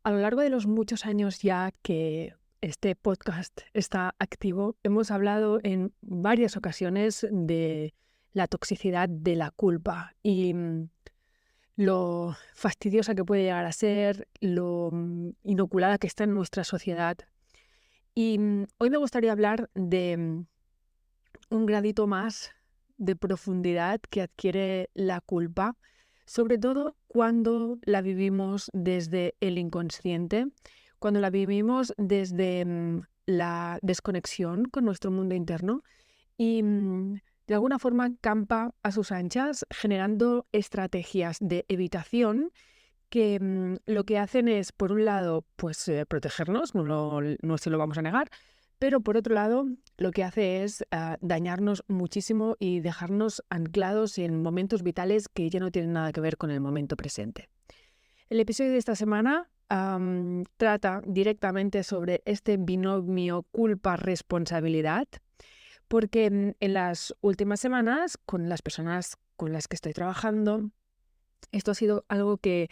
A lo largo de los muchos años ya que este podcast está activo, hemos hablado en varias ocasiones de la toxicidad de la culpa y lo fastidiosa que puede llegar a ser, lo inoculada que está en nuestra sociedad. Y hoy me gustaría hablar de un gradito más de profundidad que adquiere la culpa, sobre todo cuando la vivimos desde el inconsciente, cuando la vivimos desde la desconexión con nuestro mundo interno y de alguna forma campa a sus anchas, generando estrategias de evitación que lo que hacen es, por un lado, pues protegernos, no se lo vamos a negar, pero por otro lado, lo que hace es dañarnos muchísimo y dejarnos anclados en momentos vitales que ya no tienen nada que ver con el momento presente. El episodio de esta semana trata directamente sobre este binomio culpa-responsabilidad, porque en las últimas semanas, con las personas con las que estoy trabajando, esto ha sido algo que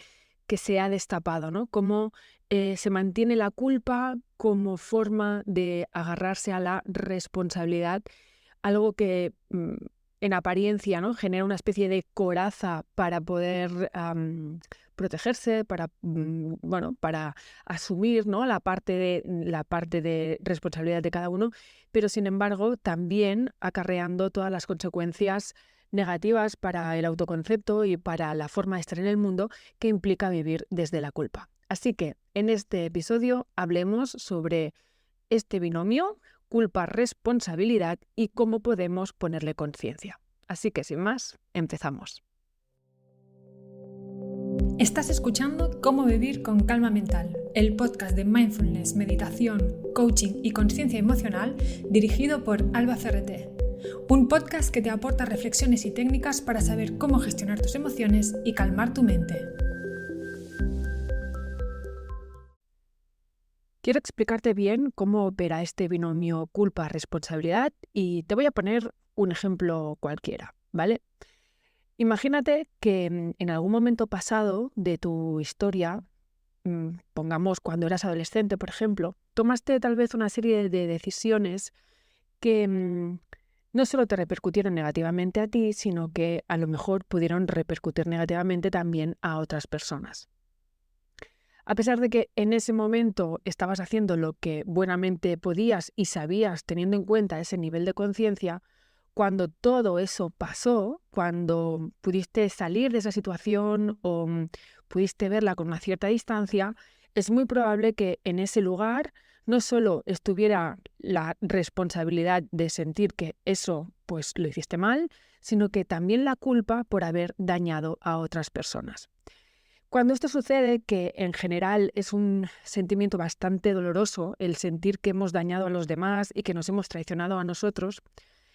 se ha destapado, ¿no? Cómo se mantiene la culpa como forma de agarrarse a la responsabilidad, algo que en apariencia, ¿no?, genera una especie de coraza para poder protegerse, para para asumir, ¿no?, la parte de responsabilidad de cada uno, pero sin embargo también acarreando todas las consecuencias negativas para el autoconcepto y para la forma de estar en el mundo que implica vivir desde la culpa. Así que en este episodio hablemos sobre este binomio, culpa-responsabilidad, y cómo podemos ponerle conciencia. Así que sin más, empezamos. Estás escuchando Cómo vivir con calma mental, el podcast de mindfulness, meditación, coaching y conciencia emocional dirigido por Alba Ferreté. Un podcast que te aporta reflexiones y técnicas para saber cómo gestionar tus emociones y calmar tu mente. Quiero explicarte bien cómo opera este binomio culpa-responsabilidad y te voy a poner un ejemplo cualquiera, ¿vale? Imagínate que en algún momento pasado de tu historia, pongamos cuando eras adolescente, por ejemplo, tomaste tal vez una serie de decisiones que no solo te repercutieron negativamente a ti, sino que a lo mejor pudieron repercutir negativamente también a otras personas. A pesar de que en ese momento estabas haciendo lo que buenamente podías y sabías, teniendo en cuenta ese nivel de conciencia, cuando todo eso pasó, cuando pudiste salir de esa situación o pudiste verla con una cierta distancia, es muy probable que en ese lugar no solo estuviera la responsabilidad de sentir que eso pues lo hiciste mal, sino que también la culpa por haber dañado a otras personas. Cuando esto sucede, que en general es un sentimiento bastante doloroso, el sentir que hemos dañado a los demás y que nos hemos traicionado a nosotros,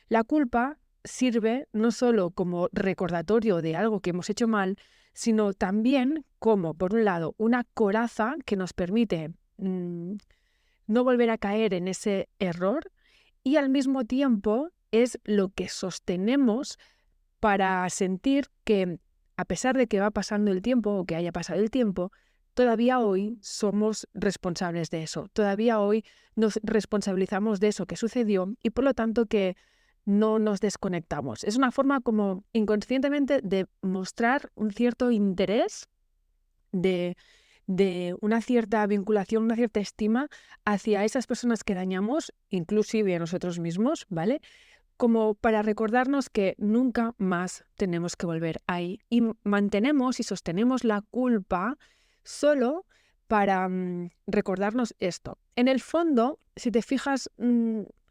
la culpa sirve no solo como recordatorio de algo que hemos hecho mal, sino también como, por un lado, una coraza que nos permite no volver a caer en ese error, y al mismo tiempo es lo que sostenemos para sentir que, a pesar de que va pasando el tiempo o que haya pasado el tiempo, todavía hoy somos responsables de eso. Todavía hoy nos responsabilizamos de eso que sucedió y por lo tanto que no nos desconectamos. Es una forma como inconscientemente de mostrar un cierto interés, de una cierta vinculación, una cierta estima hacia esas personas que dañamos, inclusive a nosotros mismos, ¿vale? Como para recordarnos que nunca más tenemos que volver ahí, y mantenemos y sostenemos la culpa solo para recordarnos esto. En el fondo, si te fijas,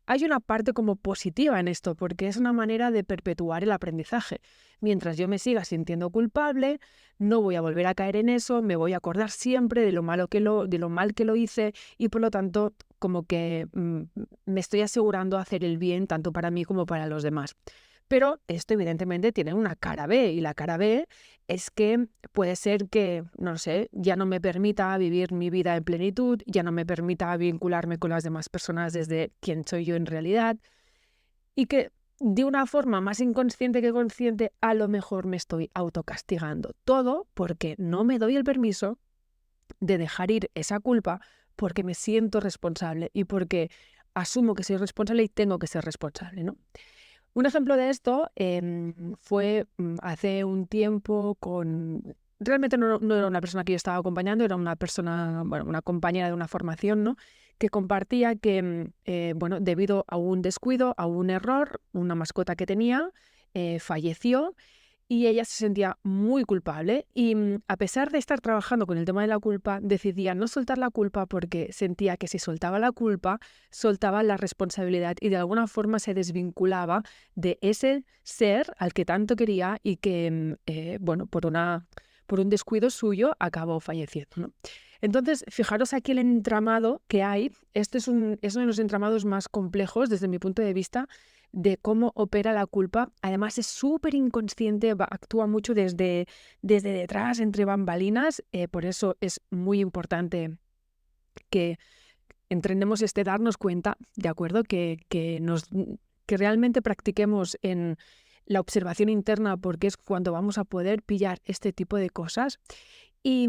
hay una parte como positiva en esto, porque es una manera de perpetuar el aprendizaje. Mientras yo me siga sintiendo culpable, no voy a volver a caer en eso, me voy a acordar siempre de lo mal que lo hice, y por lo tanto como que me estoy asegurando hacer el bien tanto para mí como para los demás. Pero esto evidentemente tiene una cara B, y la cara B es que puede ser que, no sé, ya no me permita vivir mi vida en plenitud, ya no me permita vincularme con las demás personas desde quién soy yo en realidad, y que de una forma más inconsciente que consciente a lo mejor me estoy autocastigando. Todo porque no me doy el permiso de dejar ir esa culpa porque me siento responsable y porque asumo que soy responsable y tengo que ser responsable, ¿no? Un ejemplo de esto fue hace un tiempo con... Realmente no era una persona que yo estaba acompañando, era una persona, bueno, una compañera de una formación, ¿no? Que compartía que, bueno, debido a un descuido, a un error, una mascota que tenía, falleció y ella se sentía muy culpable y a pesar de estar trabajando con el tema de la culpa, decidía no soltar la culpa porque sentía que si soltaba la culpa, soltaba la responsabilidad y de alguna forma se desvinculaba de ese ser al que tanto quería y que, bueno, por un descuido suyo acabó falleciendo, ¿no? Entonces, fijaros aquí el entramado que hay. Este es uno de los entramados más complejos desde mi punto de vista de cómo opera la culpa. Además, es súper inconsciente, actúa mucho desde detrás, entre bambalinas. Por eso es muy importante que entendemos darnos cuenta, ¿de acuerdo? Que realmente practiquemos en la observación interna porque es cuando vamos a poder pillar este tipo de cosas. Y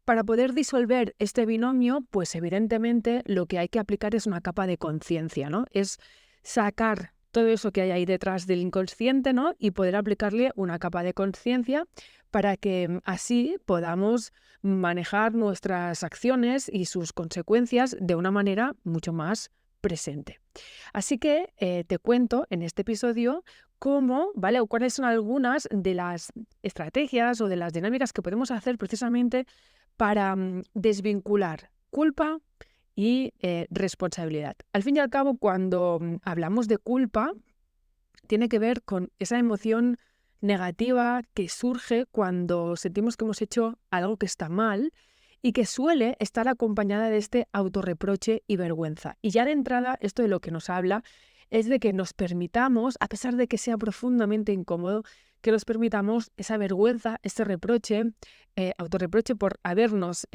para poder disolver este binomio, pues evidentemente lo que hay que aplicar es una capa de conciencia, ¿no? Es sacar todo eso que hay ahí detrás del inconsciente, ¿no? Y poder aplicarle una capa de conciencia para que así podamos manejar nuestras acciones y sus consecuencias de una manera mucho más presente. Así que te cuento en este episodio cómo, ¿vale? O cuáles son algunas de las estrategias o de las dinámicas que podemos hacer precisamente para desvincular culpa y responsabilidad. Al fin y al cabo, cuando hablamos de culpa, tiene que ver con esa emoción negativa que surge cuando sentimos que hemos hecho algo que está mal y que suele estar acompañada de este autorreproche y vergüenza. Y ya de entrada, esto de lo que nos habla es de que nos permitamos, a pesar de que sea profundamente incómodo, que nos permitamos esa vergüenza, ese reproche, autorreproche por habernos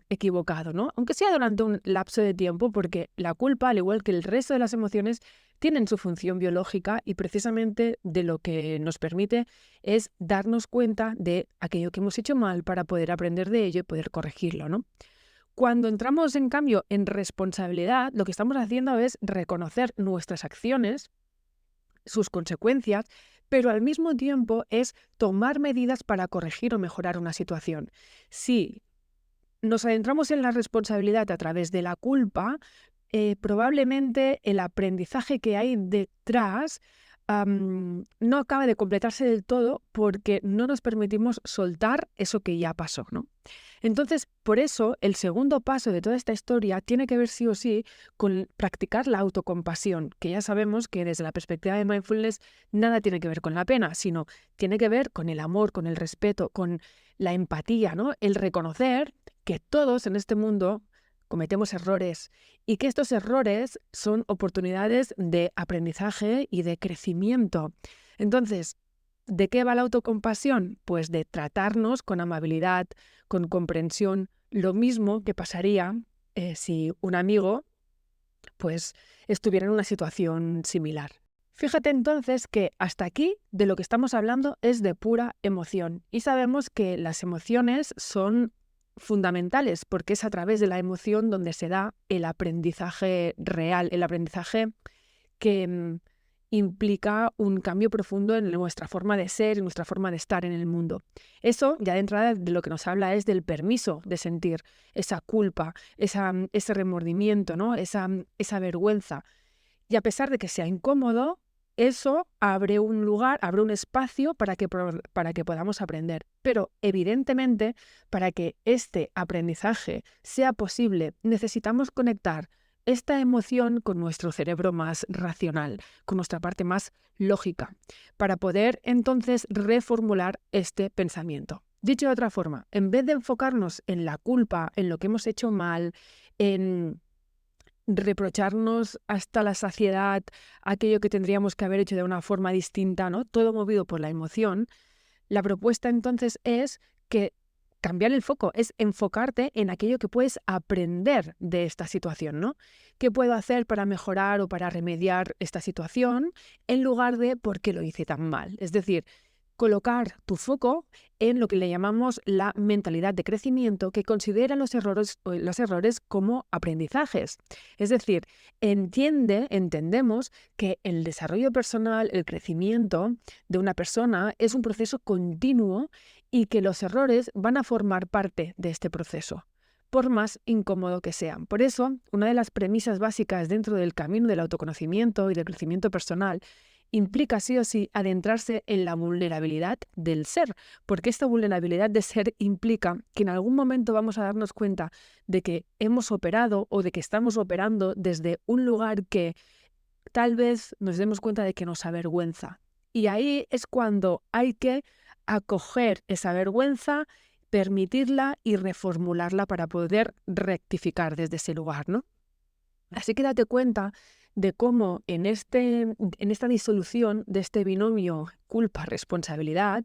equivocado, ¿no? Aunque sea durante un lapso de tiempo, porque la culpa, al igual que el resto de las emociones, tienen su función biológica y precisamente de lo que nos permite es darnos cuenta de aquello que hemos hecho mal para poder aprender de ello y poder corregirlo, ¿no? Cuando entramos, en cambio, en responsabilidad, lo que estamos haciendo es reconocer nuestras acciones, sus consecuencias, pero al mismo tiempo es tomar medidas para corregir o mejorar una situación. Si nos adentramos en la responsabilidad a través de la culpa, probablemente el aprendizaje que hay detrás no acaba de completarse del todo porque no nos permitimos soltar eso que ya pasó, ¿no? Entonces, por eso, el segundo paso de toda esta historia tiene que ver sí o sí con practicar la autocompasión, que ya sabemos que desde la perspectiva de mindfulness nada tiene que ver con la pena, sino tiene que ver con el amor, con el respeto, con la empatía, ¿no? El reconocer que todos en este mundo cometemos errores y que estos errores son oportunidades de aprendizaje y de crecimiento. Entonces, ¿de qué va la autocompasión? Pues de tratarnos con amabilidad, con comprensión, lo mismo que pasaría si un amigo pues estuviera en una situación similar. Fíjate entonces que hasta aquí de lo que estamos hablando es de pura emoción y sabemos que las emociones son fundamentales porque es a través de la emoción donde se da el aprendizaje real, el aprendizaje que implica un cambio profundo en nuestra forma de ser y nuestra forma de estar en el mundo. Eso, ya de entrada, de lo que nos habla es del permiso de sentir esa culpa, ese remordimiento, ¿no? Esa vergüenza. Y a pesar de que sea incómodo, eso abre un lugar, abre un espacio para que podamos aprender. Pero evidentemente, para que este aprendizaje sea posible, necesitamos conectar esta emoción con nuestro cerebro más racional, con nuestra parte más lógica, para poder entonces reformular este pensamiento. Dicho de otra forma, en vez de enfocarnos en la culpa, en lo que hemos hecho mal, en reprocharnos hasta la saciedad aquello que tendríamos que haber hecho de una forma distinta, ¿no? Todo movido por la emoción, la propuesta entonces es que cambiar el foco, es enfocarte en aquello que puedes aprender de esta situación, ¿no? ¿Qué puedo hacer para mejorar o para remediar esta situación en lugar de por qué lo hice tan mal? Es decir, colocar tu foco en lo que le llamamos la mentalidad de crecimiento, que considera los errores como aprendizajes. Es decir, entendemos que el desarrollo personal, el crecimiento de una persona es un proceso continuo y que los errores van a formar parte de este proceso, por más incómodo que sean. Por eso, una de las premisas básicas dentro del camino del autoconocimiento y del crecimiento personal implica sí o sí adentrarse en la vulnerabilidad del ser, porque esta vulnerabilidad de ser implica que en algún momento vamos a darnos cuenta de que hemos operado o de que estamos operando desde un lugar que tal vez nos demos cuenta de que nos avergüenza. Y ahí es cuando hay que acoger esa vergüenza, permitirla y reformularla para poder rectificar desde ese lugar, ¿no? Así que date cuenta de cómo en esta disolución de este binomio culpa-responsabilidad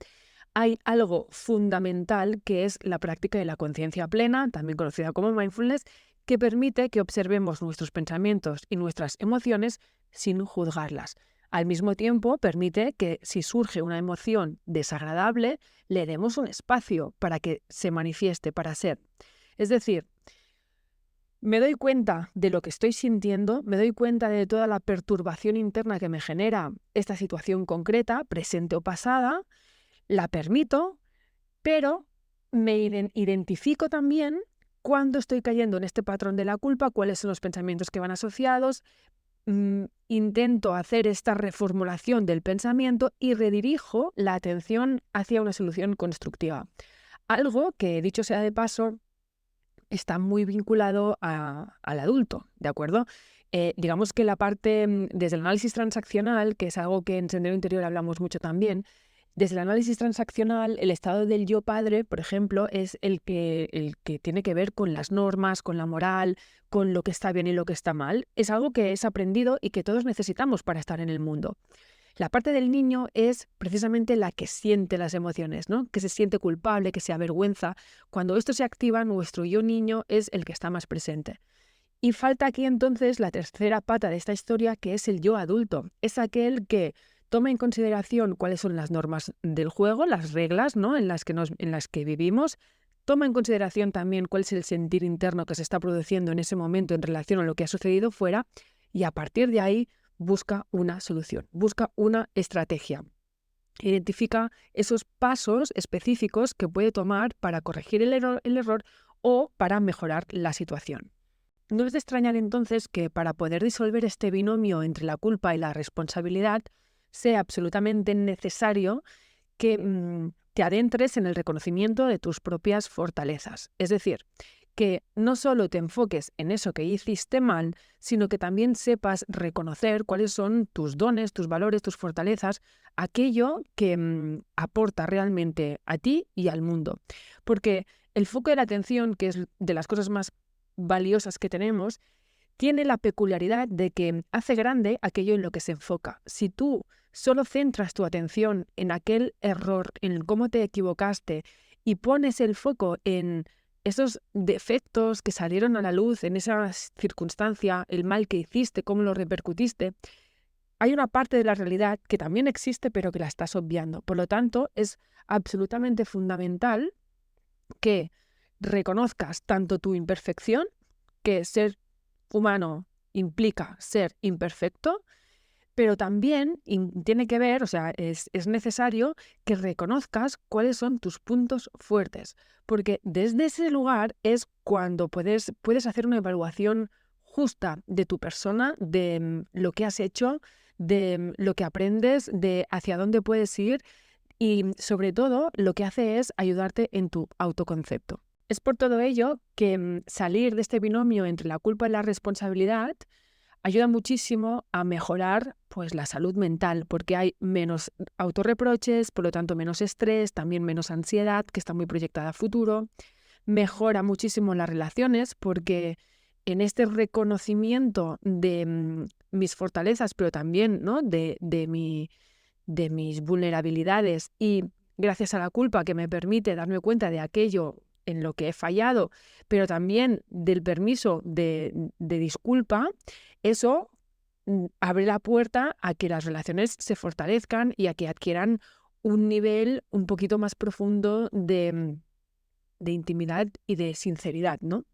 hay algo fundamental que es la práctica de la conciencia plena, también conocida como mindfulness, que permite que observemos nuestros pensamientos y nuestras emociones sin juzgarlas. Al mismo tiempo, permite que si surge una emoción desagradable, le demos un espacio para que se manifieste, para ser. Es decir, me doy cuenta de lo que estoy sintiendo, me doy cuenta de toda la perturbación interna que me genera esta situación concreta, presente o pasada, la permito, pero me identifico también cuando estoy cayendo en este patrón de la culpa, cuáles son los pensamientos que van asociados, intento hacer esta reformulación del pensamiento y redirijo la atención hacia una solución constructiva. Algo que, dicho sea de paso, está muy vinculado al adulto, ¿de acuerdo? Digamos que la parte desde el análisis transaccional, que es algo que en Sendero Interior hablamos mucho también, desde el análisis transaccional, el estado del yo padre, por ejemplo, es el que tiene que ver con las normas, con la moral, con lo que está bien y lo que está mal. Es algo que es aprendido y que todos necesitamos para estar en el mundo. La parte del niño es precisamente la que siente las emociones, ¿no? Que se siente culpable, que se avergüenza. Cuando esto se activa, nuestro yo niño es el que está más presente. Y falta aquí entonces la tercera pata de esta historia, que es el yo adulto. Es aquel que toma en consideración cuáles son las normas del juego, las reglas, ¿no? en las que vivimos. Toma en consideración también cuál es el sentir interno que se está produciendo en ese momento en relación a lo que ha sucedido fuera. Y a partir de ahí busca una solución, busca una estrategia. Identifica esos pasos específicos que puede tomar para corregir el error o para mejorar la situación. No es de extrañar entonces que para poder disolver este binomio entre la culpa y la responsabilidad sea absolutamente necesario que te adentres en el reconocimiento de tus propias fortalezas. Es decir, que no solo te enfoques en eso que hiciste mal, sino que también sepas reconocer cuáles son tus dones, tus valores, tus fortalezas, aquello que aporta realmente a ti y al mundo. Porque el foco de la atención, que es de las cosas más valiosas que tenemos, tiene la peculiaridad de que hace grande aquello en lo que se enfoca. Si tú solo centras tu atención en aquel error, en cómo te equivocaste y pones el foco en esos defectos que salieron a la luz en esa circunstancia, el mal que hiciste, cómo lo repercutiste, hay una parte de la realidad que también existe pero que la estás obviando. Por lo tanto, es absolutamente fundamental que reconozcas tanto tu imperfección, que ser humano implica ser imperfecto, pero también tiene que ver, o sea, es necesario que reconozcas cuáles son tus puntos fuertes, porque desde ese lugar es cuando puedes hacer una evaluación justa de tu persona, de lo que has hecho, de lo que aprendes, de hacia dónde puedes ir y sobre todo lo que hace es ayudarte en tu autoconcepto. Es por todo ello que salir de este binomio entre la culpa y la responsabilidad ayuda muchísimo a mejorar pues, la salud mental, porque hay menos autorreproches, por lo tanto menos estrés, también menos ansiedad, que está muy proyectada a futuro. Mejora muchísimo las relaciones, porque en este reconocimiento de mis fortalezas, pero también, ¿no? de mis vulnerabilidades y gracias a la culpa que me permite darme cuenta de aquello en lo que he fallado, pero también del permiso de disculpa, eso abre la puerta a que las relaciones se fortalezcan y a que adquieran un nivel un poquito más profundo de intimidad y de sinceridad, ¿no?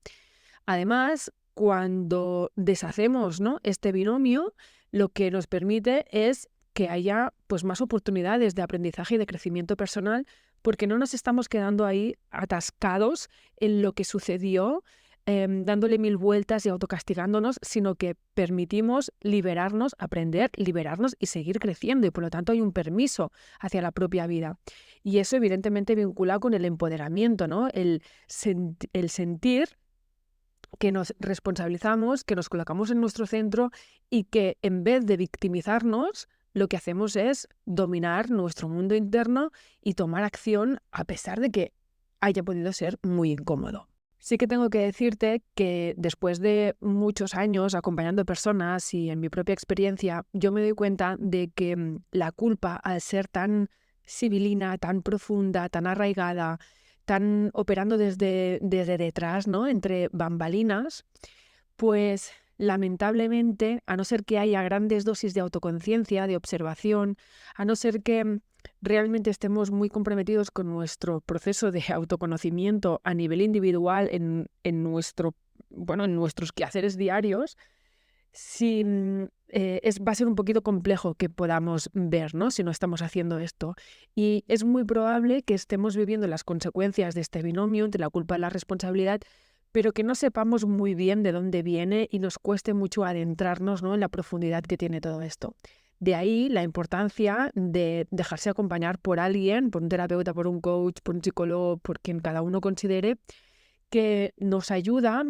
Además, cuando deshacemos, ¿no?, este binomio, lo que nos permite es que haya pues, más oportunidades de aprendizaje y de crecimiento personal, porque no nos estamos quedando ahí atascados en lo que sucedió, dándole mil vueltas y autocastigándonos, sino que permitimos liberarnos, aprender, liberarnos y seguir creciendo. Y por lo tanto hay un permiso hacia la propia vida. Y eso evidentemente vincula con el empoderamiento, ¿no? El sentir que nos responsabilizamos, que nos colocamos en nuestro centro y que en vez de victimizarnos, lo que hacemos es dominar nuestro mundo interno y tomar acción a pesar de que haya podido ser muy incómodo. Sí que tengo que decirte que después de muchos años acompañando personas y en mi propia experiencia, yo me doy cuenta de que la culpa, al ser tan sibilina, tan profunda, tan arraigada, tan operando desde detrás, ¿no?, entre bambalinas, pues lamentablemente, a no ser que haya grandes dosis de autoconciencia, de observación, a no ser que realmente estemos muy comprometidos con nuestro proceso de autoconocimiento a nivel individual en nuestros quehaceres diarios, va a ser un poquito complejo que podamos ver, ¿no?, si no estamos haciendo esto. Y es muy probable que estemos viviendo las consecuencias de este binomio entre la culpa y la responsabilidad, pero que no sepamos muy bien de dónde viene y nos cueste mucho adentrarnos, ¿no?, en la profundidad que tiene todo esto. De ahí la importancia de dejarse acompañar por alguien, por un terapeuta, por un coach, por un psicólogo, por quien cada uno considere, que nos ayuda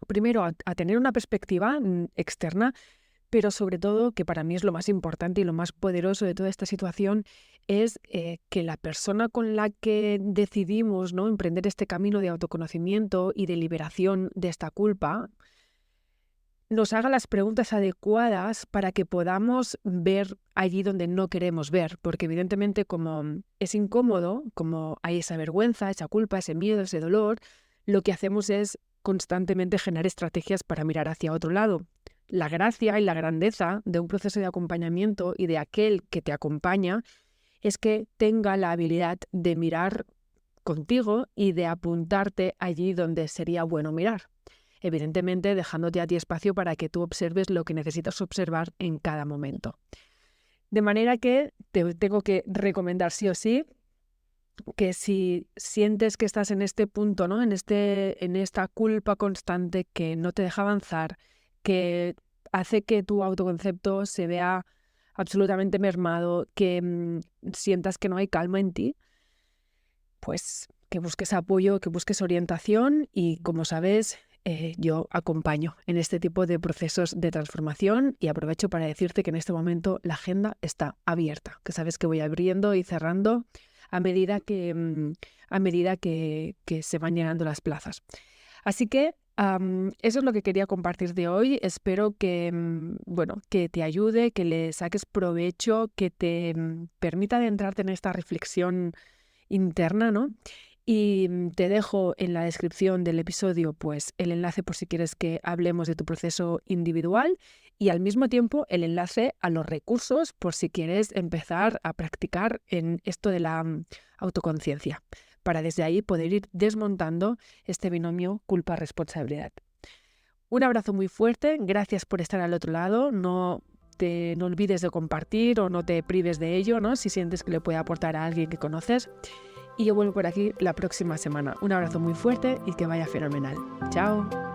primero a tener una perspectiva externa, pero sobre todo, que para mí es lo más importante y lo más poderoso de toda esta situación, es que la persona con la que decidimos, ¿no?, emprender este camino de autoconocimiento y de liberación de esta culpa, nos haga las preguntas adecuadas para que podamos ver allí donde no queremos ver, porque evidentemente como es incómodo, como hay esa vergüenza, esa culpa, ese miedo, ese dolor, lo que hacemos es constantemente generar estrategias para mirar hacia otro lado. La gracia y la grandeza de un proceso de acompañamiento y de aquel que te acompaña es que tenga la habilidad de mirar contigo y de apuntarte allí donde sería bueno mirar. Evidentemente, dejándote a ti espacio para que tú observes lo que necesitas observar en cada momento. De manera que te tengo que recomendar sí o sí que si sientes que estás en este punto, ¿no?, en esta culpa constante que no te deja avanzar, que hace que tu autoconcepto se vea absolutamente mermado, que sientas que no hay calma en ti, pues que busques apoyo, que busques orientación y, como sabes, yo acompaño en este tipo de procesos de transformación y aprovecho para decirte que en este momento la agenda está abierta, que sabes que voy abriendo y cerrando a medida que se van llenando las plazas. Así que eso es lo que quería compartirte hoy. Espero que te ayude, que le saques provecho, que te permita adentrarte en esta reflexión interna, ¿no? Y te dejo en la descripción del episodio pues el enlace por si quieres que hablemos de tu proceso individual y al mismo tiempo el enlace a los recursos por si quieres empezar a practicar en esto de la autoconciencia, para desde ahí poder ir desmontando este binomio culpa-responsabilidad. Un abrazo muy fuerte, gracias por estar al otro lado, no olvides de compartir o no te prives de ello, ¿no?, si sientes que le puede aportar a alguien que conoces. Y yo vuelvo por aquí la próxima semana. Un abrazo muy fuerte y que vaya fenomenal. ¡Chao!